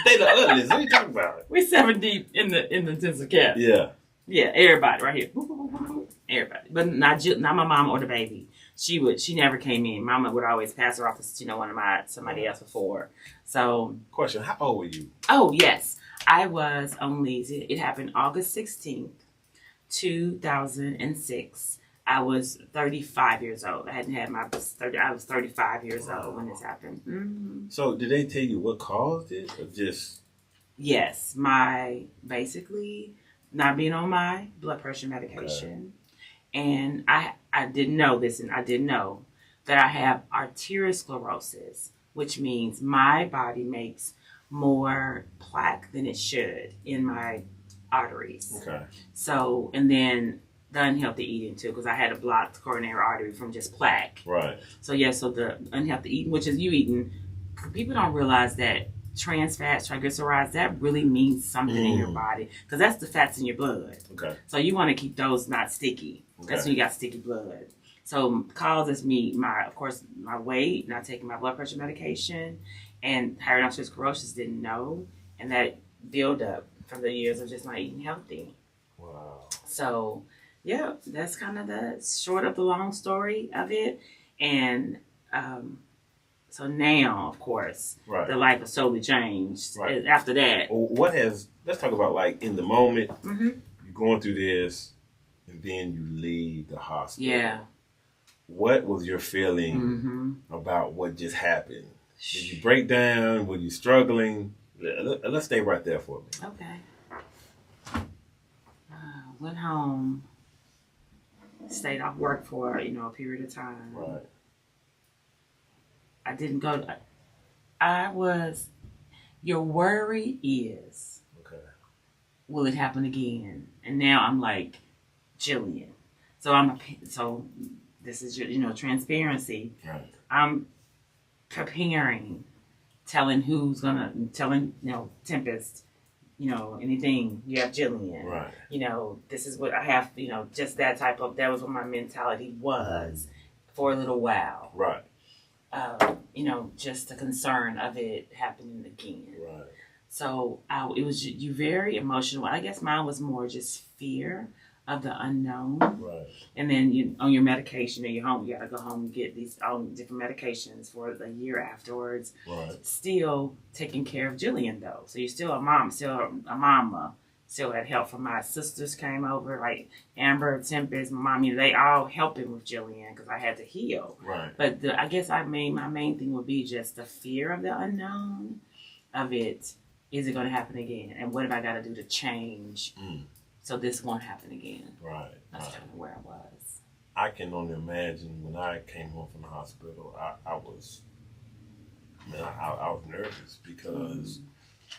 They the ugliest. What are you talking about? We 7 deep in the intensive care. Yeah. Yeah, everybody right here. Everybody, but not my mom or the baby. She never came in. Mama would always pass her off as somebody else before. So. Question: how old were you? Oh yes, I was only. It happened August 16th, 2006. I was 35 years old. I hadn't had I was 35 years old when this happened. Mm-hmm. So did they tell you what caused it, or just? Yes, basically not being on my blood pressure medication, and I didn't know this, and I didn't know that I have arteriosclerosis, which means my body makes more plaque than it should in my arteries. Okay. So, and then the unhealthy eating too, because I had a blocked coronary artery from just plaque. Right. So so the unhealthy eating, which is you eating, people don't realize that trans fats, triglycerides, that really means something in your body, because that's the fats in your blood. Okay. So you want to keep those not sticky. Okay. That's when you got sticky blood. So causes me of course, my weight, not taking my blood pressure medication, and hydrocephalus sclerosis didn't know, and that build up from the years of just not eating healthy. Wow. So, yeah, that's kind of the short of the long story of it. And so now, of course, the life has totally changed after that. Well, let's talk about like in the moment, Mm-hmm. you're going through this, and then you leave the hospital. Yeah. What was your feeling about what just happened? Did you break down? Were you struggling? Let's stay right there for me. Okay. Went home, stayed off work for, a period of time. Right. I didn't go. Your worry is, will it happen again? And now I'm like, Jillian. So this is your, transparency. Right. I'm preparing, telling, Tempest, anything, you have Jillian. Right. This is what I have, just that that was what my mentality was for a little while. Right. Just the concern of it happening again. Right. So it was you very emotional. I guess mine was more just fear of the unknown. Right. And then on your medication at your home, you got to go home and get these all different medications for the year afterwards. Right. Still taking care of Jillian though. So you're still a mom, still a mama. Still had help from my sisters came over, like Amber, Tempest, my mom. They all helping with Jillian because I had to heal. Right. But I guess my main thing would be just the fear of the unknown of it. Is it going to happen again? And what have I got to do to change so this won't happen again? Right. That's kind of where I was. I can only imagine when I came home from the hospital, I was nervous because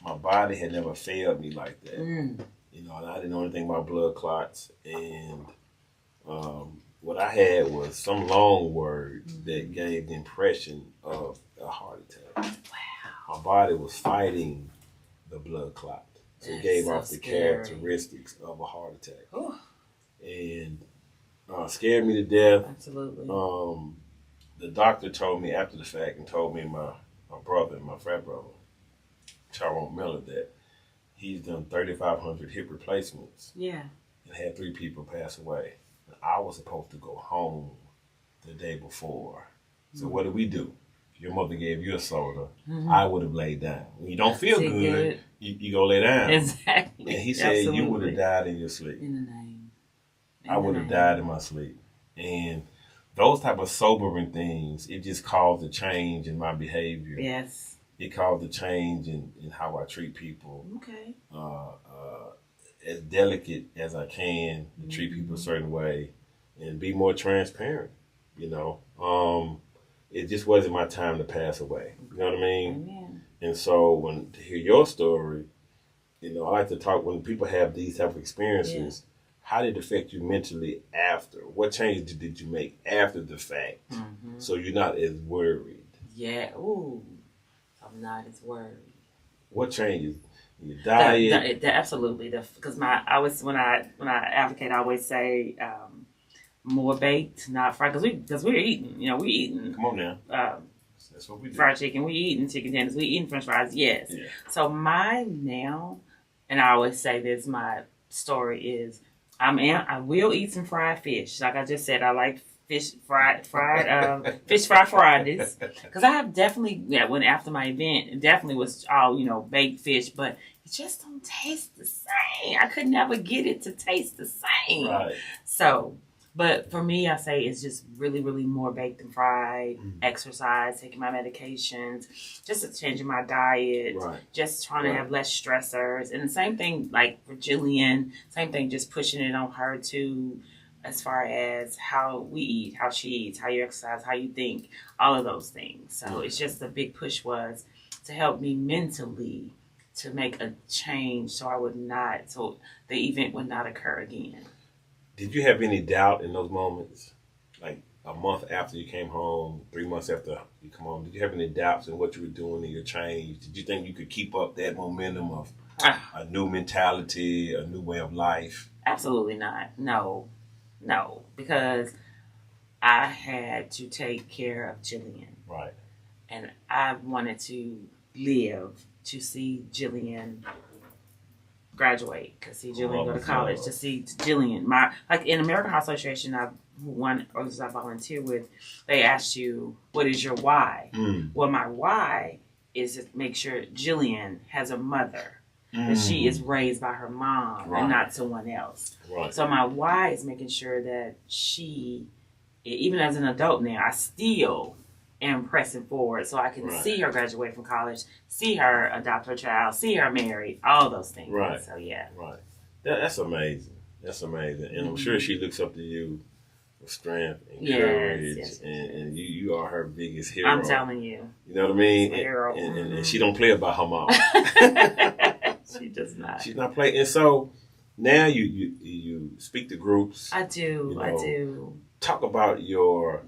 my body had never failed me like that. And I didn't know anything about blood clots. And what I had was some long words that gave the impression of a heart attack. Wow. My body was fighting the blood clot. So it gave off the characteristics of a heart attack. Ooh. And scared me to death. Absolutely. The doctor told me after the fact and told me my brother, my frat brother, Tyrone Miller, that he's done 3,500 hip replacements. Yeah. And had 3 people pass away. And I was supposed to go home the day before. So what did we do? If your mother gave you a soda, I would have laid down. When you don't feel good, you go lay down. Exactly. And he said you would have died in your sleep. In the name. I would have died in my sleep. And those type of sobering things, it just caused a change in my behavior. Yes. It caused a change in how I treat people. Okay. As delicate as I can to treat people a certain way and be more transparent, It just wasn't my time to pass away. You know what I mean? Amen. And so to hear your story, I like to talk when people have these type of experiences, how did it affect you mentally after? What changes did you make after the fact so you're not as worried? Yeah. Ooh. I'm not as worried. What changes? Your diet? Absolutely. Because when I advocate, I always say more baked, not fried. Because we're eating. We're eating. Come on now. That's what we do. Fried chicken. We eating chicken tenders. We eating French fries. Yes. Yeah. So mine now, and I always say this. My story is, I will eat some fried fish. Like I just said, I like fish fried Fridays, because I have definitely when after my event it definitely was all baked fish, but it just don't taste the same. I could never get it to taste the same. Right. So, but for me, I say it's just really, really more baked and fried. Exercise, taking my medications, just changing my diet, just trying to have less stressors, and the same thing like for Jillian, same thing, just pushing it on her too. As far as how we eat, how she eats, how you exercise, how you think, all of those things. So it's just the big push was to help me mentally to make a change so the event would not occur again. Did you have any doubt in those moments? Like a month after you came home, 3 months after you come home, did you have any doubts in what you were doing in your change? Did you think you could keep up that momentum of a new mentality, a new way of life? Absolutely not. No, because I had to take care of Jillian. Right. And I wanted to live to see Jillian graduate, to see Jillian go to college, to see Jillian. Like in American Heart Association, I volunteer with, they asked you, what is your why? Well, my why is to make sure Jillian has a mother, that she is raised by her mom and not someone else. Right. So my why is making sure that she, even as an adult now, I still am pressing forward so I can see her graduate from college, see her adopt her child, see her married, all those things. Right. So yeah. Right. That's amazing. That's amazing. And I'm sure she looks up to you for strength and courage. And you are her biggest hero. I'm telling you. You know what I mean? Hero. And she don't play about her mom. She does not. She's not playing. And so now you speak to groups. I do. I do. Talk about your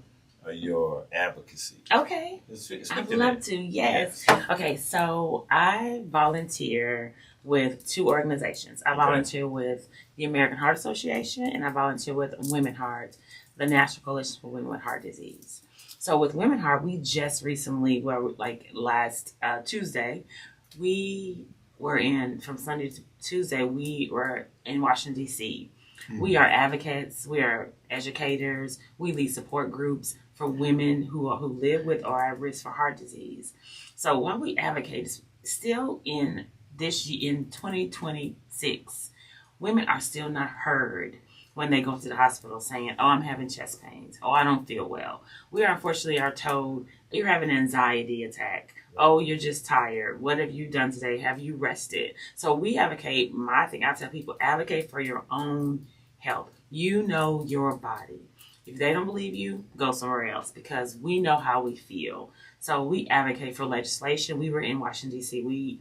advocacy. Okay. I'd love to. Yes. Okay. So I volunteer with two organizations. I volunteer with the American Heart Association, and I volunteer with Women Heart, the National Coalition for Women with Heart Disease. So with Women Heart, we just recently, last Tuesday, we were from Sunday to Tuesday, we were in Washington, D.C. We are advocates, we are educators, we lead support groups for women who live with or are at risk for heart disease. So while we advocate, still in 2026, women are still not heard when they go to the hospital saying, oh, I'm having chest pains. Oh, I don't feel well. We unfortunately are told, you're having an anxiety attack. Oh, you're just tired. What have you done today? Have you rested? So we advocate, I tell people, advocate for your own health. You know your body. If they don't believe you, go somewhere else, because we know how we feel. So we advocate for legislation. We were in Washington, D.C. We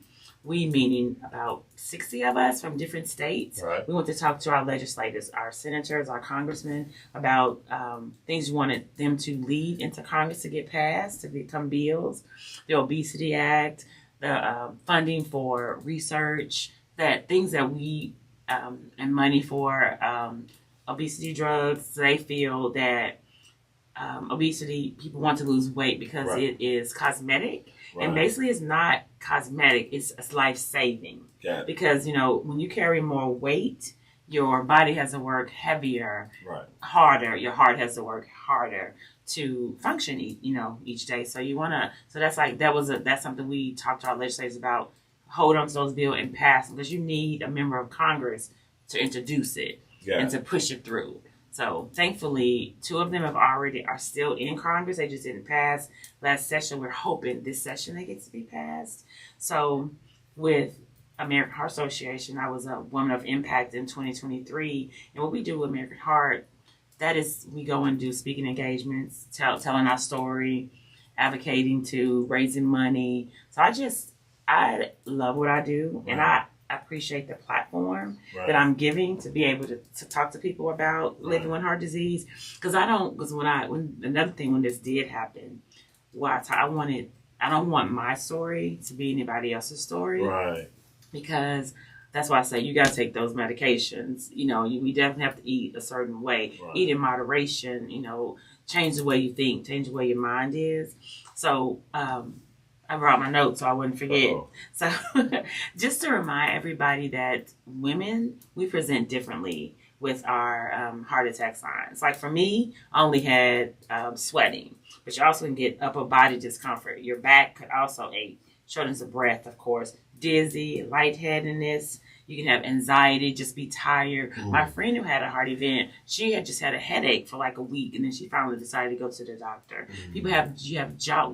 meaning about 60 of us from different states. Right. We went to talk to our legislators, our senators, our congressmen about things we wanted them to lead into Congress to get passed, to become bills. The Obesity Act, the funding for research, things that we, and money for obesity drugs. They feel that obesity, people want to lose weight because it is cosmetic. Right. And basically it's not cosmetic, it's life-saving. Because, when you carry more weight, your body has to work heavier, harder. Your heart has to work harder to function, each day. So that's something we talked to our legislators about. Hold on to those bills and pass them, because you need a member of Congress to introduce it and to push it through. So thankfully, two of them are still in Congress. They just didn't pass last session. We're hoping this session they get to be passed. So with American Heart Association, I was a Woman of Impact in 2023. And what we do with American Heart, that is, we go and do speaking engagements, telling our story, advocating to raising money. So I love what I do. And I appreciate the platform that I'm giving to be able to talk to people about living with heart disease. Because when this did happen, I don't want my story to be anybody else's story. Right. Because that's why I say you got to take those medications. We definitely have to eat a certain way, eat in moderation, change the way you think, change the way your mind is. So, I brought my notes so I wouldn't forget. So just to remind everybody that women, we present differently with our heart attack signs. Like for me, I only had sweating, but you also can get upper body discomfort. Your back could also ache, shortness of breath, of course, dizzy, lightheadedness. You can have anxiety, just be tired. My friend who had a heart event, she had just had a headache for like a week, and then she finally decided to go to the doctor. You have jaw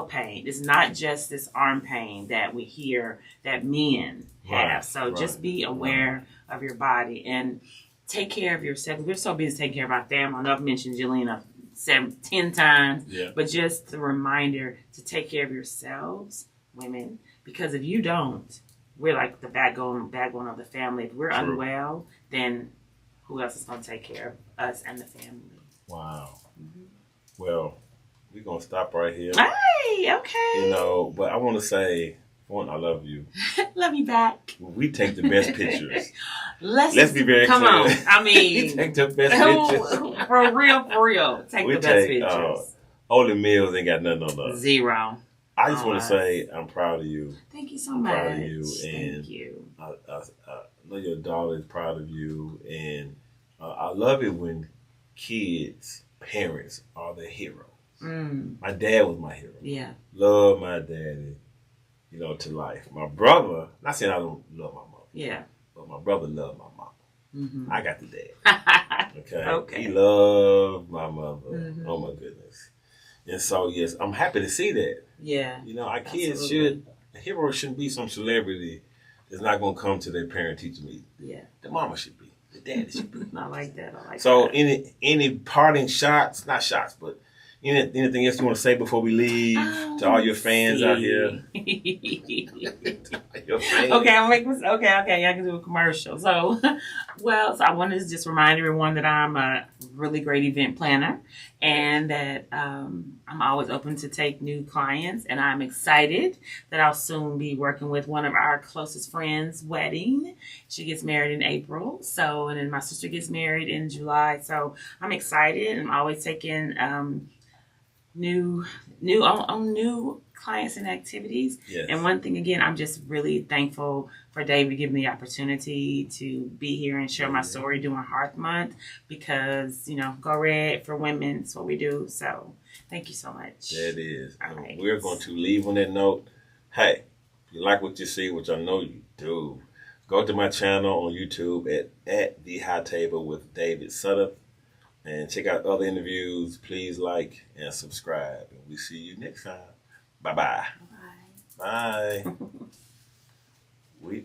pain. It's not just this arm pain that we hear that men have. So just be aware of your body and take care of yourself. We're so busy taking care of our family. I know I've mentioned Jillian 10 times, but just a reminder to take care of yourselves, women, because if you don't, we're like the backbone of the family. If we're unwell, then who else is going to take care of us and the family? Wow. Well, we're going to stop right here. Hey, okay. But I want to say One, I love you. Love you back. We take the best pictures. Let's be very come clear. on. I We mean, take the best pictures. for real. Take We the best take, pictures. Holy Mills ain't got nothing on us. Zero. I just want to say I'm proud of you. Thank you so I'm much. proud of you, and Thank you. I know your daughter is proud of you, and I love it when kids, parents are the hero. My dad was my hero. Yeah. Love my daddy, to life. My brother, not saying I don't love my mom. Yeah. But my brother loved my mom. Mm-hmm. I got the dad. Okay. He loved my mother. Mm-hmm. Oh my goodness. And so yes, I'm happy to see that. Yeah. Our kids Absolutely. a hero shouldn't be some celebrity that's not gonna come to their parent teacher meeting. Yeah. The mama should be. The daddy should be. I like that. So any parting shots, not shots, but anything else you want to say before we leave to all your fans out here? Your fans. Okay, I'll make this. Okay. I can do a commercial. So, so I wanted to just remind everyone that I'm a really great event planner, and that I'm always open to take new clients. And I'm excited that I'll soon be working with one of our closest friends' wedding. She gets married in April. So, and then my sister gets married in July. So I'm excited. I'm always taking new clients and activities. Yes. And one thing again, I'm just really thankful for David giving me the opportunity to be here and share my story during Hearth Month, because Go Red for women is what we do. So thank you so much. That is. All right. We're going to leave on that note. Hey, if you like what you see, which I know you do, go to my channel on YouTube at The High Table with David Sutter. And check out other interviews. Please like and subscribe. And we see you next time. Bye-bye. Bye. Bye. We